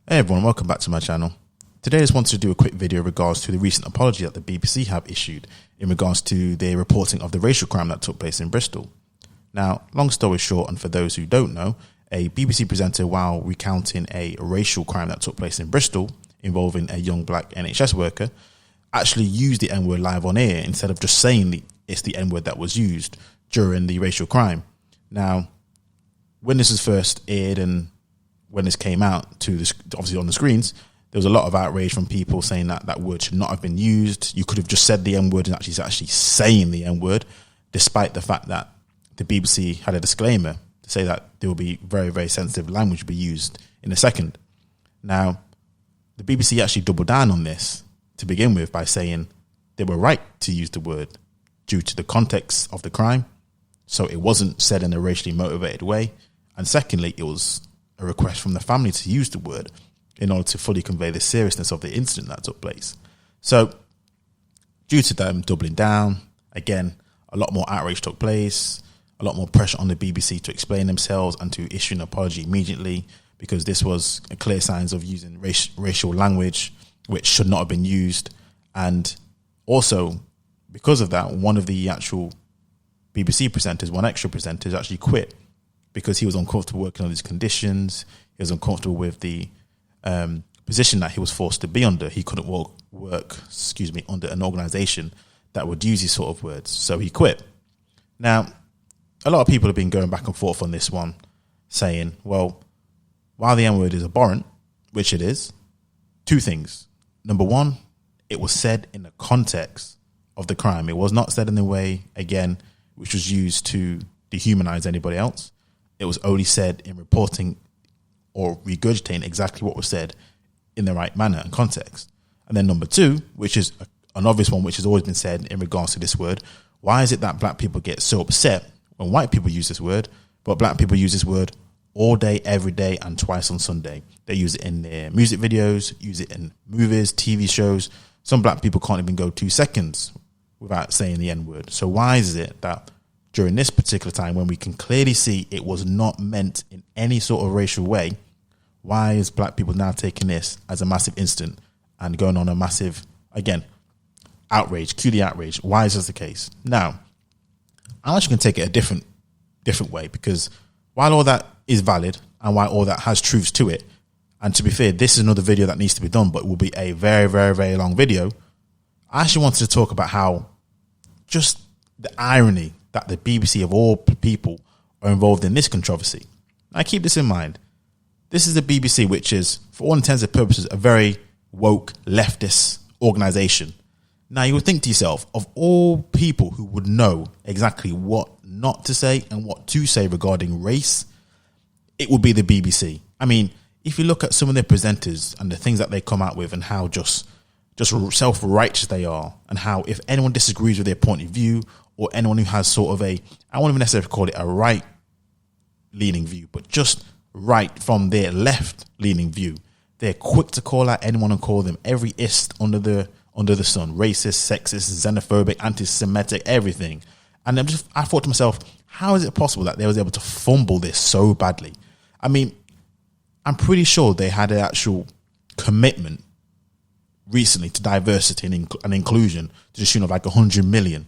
Hey everyone, welcome back to my channel. Today I just wanted to do a quick video in regards to the recent apology that the BBC have issued in regards to their reporting of the racial crime that took place in Bristol. Now, long story short, and for those who don't know, a BBC presenter, while recounting a racial crime that took place in Bristol involving a young black NHS worker, actually used the N-word live on air instead of just saying it's the N-word that was used during the racial crime. Now, when this was first aired and when this came out to this, obviously on the screens, there was a lot of outrage from people saying that that word should not have been used. You could have just said the N-word and actually saying the N-word, despite the fact that the BBC had a disclaimer to say that there will be very, very sensitive language be used in a second. Now, the BBC actually doubled down on this to begin with by saying they were right to use the word due to the context of the crime. So it wasn't said in a racially motivated way. And secondly, it was a request from the family to use the word in order to fully convey the seriousness of the incident that took place. So due to them doubling down, again, a lot more outrage took place, a lot more pressure on the BBC to explain themselves and to issue an apology immediately, because this was a clear signs of using racial language, which should not have been used. And also, because of that, one of the actual BBC presenters, one extra presenters, actually quit because he was uncomfortable working on these conditions. He was uncomfortable with the position that he was forced to be under. He couldn't work under an organisation that would use these sort of words. So he quit. Now, a lot of people have been going back and forth on this one, saying, well, while the N-word is abhorrent, which it is, two things. Number one, it was said in the context of the crime. It was not said in a way, again, which was used to dehumanize anybody else. It was only said in reporting or regurgitating exactly what was said in the right manner and context. And then number two, which is an obvious one, which has always been said in regards to this word, why is it that black people get so upset when white people use this word, but black people use this word all day, every day, and twice on Sunday? They use it in their music videos, use it in movies, TV shows. Some black people can't even go 2 seconds without saying the N-word. So why is it that during this particular time, when we can clearly see it was not meant in any sort of racial way, why is black people now taking this as a massive incident and going on a massive, again, outrage, cue the outrage? Why is this the case? Now, I'm actually going to take it a different way, because while all that is valid and while all that has truths to it, and to be fair, this is another video that needs to be done, but it will be a very, very, very long video. I actually wanted to talk about how just the irony that the BBC of all people are involved in this controversy. Now, keep this in mind. This is the BBC, which is, for all intents and purposes, a very woke leftist organisation. Now, you would think to yourself, of all people who would know exactly what not to say and what to say regarding race, it would be the BBC. I mean, if you look at some of their presenters and the things that they come out with and how just self-righteous they are, and how if anyone disagrees with their point of view, or anyone who has sort of I won't even necessarily call it a right-leaning view, but just right from their left-leaning view, they're quick to call out anyone and call them every ist under the sun: racist, sexist, xenophobic, anti-Semitic, everything. And I thought to myself, how is it possible that they was able to fumble this so badly? I mean, I'm pretty sure they had an actual commitment recently to diversity and inclusion to the tune of like 100 million.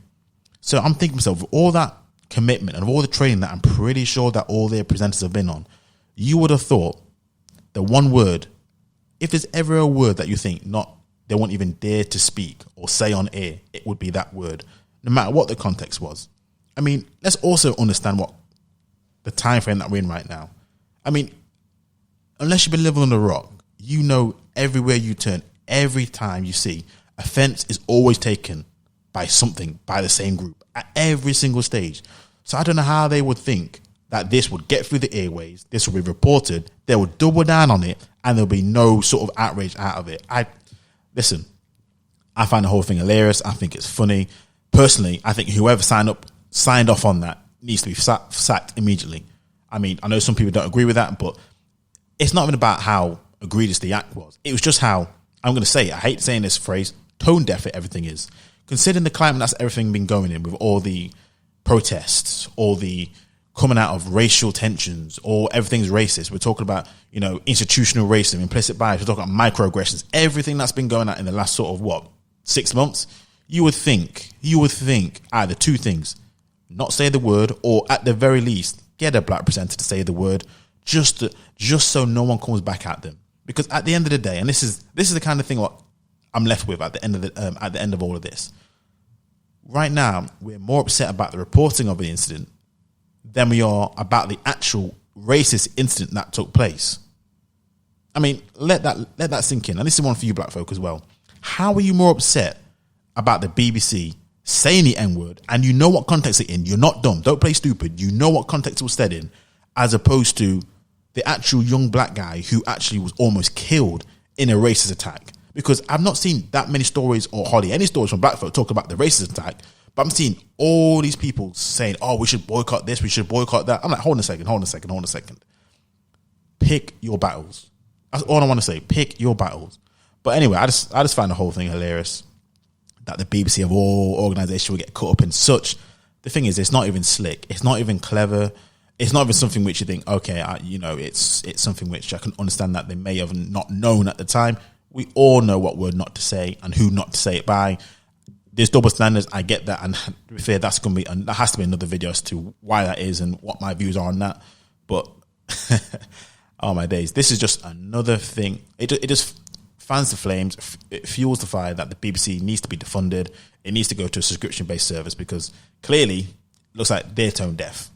So I'm thinking to myself, with all that commitment and all the training that I'm pretty sure that all their presenters have been on, you would have thought that one word, if there's ever a word that you think they won't even dare to speak or say on air, it would be that word, no matter what the context was. I mean, let's also understand what the time frame that we're in right now. I mean, unless you've been living on the rock, you know everywhere you turn, every time you see, offense is always taken by something, by the same group, at every single stage. So I don't know how they would think that this would get through the airways, this will be reported, they will double down on it, and there'll be no sort of outrage out of it. Listen, I find the whole thing hilarious. I think it's funny. Personally, I think whoever signed off on that needs to be sacked immediately. I mean, I know some people don't agree with that, but it's not even about how egregious the act was. It was just how, I'm going to say it, I hate saying this phrase, tone deaf everything is. Considering the climate that's everything been going in with all the protests, all the coming out of racial tensions or everything's racist. We're talking about, you know, institutional racism, implicit bias. We're talking about microaggressions, everything that's been going on in the last sort of 6 months. You would think either two things: not say the word, or at the very least get a black presenter to say the word, just so no one comes back at them. Because at the end of the day, and this is the kind of thing what I'm left with at the end of all of this. Right now, we're more upset about the reporting of the incident than we are about the actual racist incident that took place. I mean, let that sink in. And this is one for you black folk as well. How are you more upset about the BBC saying the N-word, and you know what context it's in? You're not dumb. Don't play stupid. You know what context it was said in, as opposed to the actual young black guy who actually was almost killed in a racist attack. Because I've not seen that many stories, or hardly any stories from black folk talk about the racist attack, but I'm seeing all these people saying, oh, we should boycott this, we should boycott that. I'm like, hold on a second. Pick your battles. That's all I want to say. Pick your battles. But anyway, I just find the whole thing hilarious that the BBC of all organisations will get caught up in such. The thing is, it's not even slick. It's not even clever. It's not even something which you think, okay, it's something which I can understand that they may have not known at the time. We all know what word not to say and who not to say it by. There's double standards. I get that, and to be fair, that has to be another video as to why that is and what my views are on that. But oh my days, this is just another thing. It just fans the flames. It fuels the fire that the BBC needs to be defunded. It needs to go to a subscription-based service, because clearly it looks like they're tone deaf.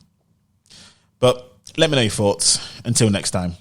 But let me know your thoughts. Until next time.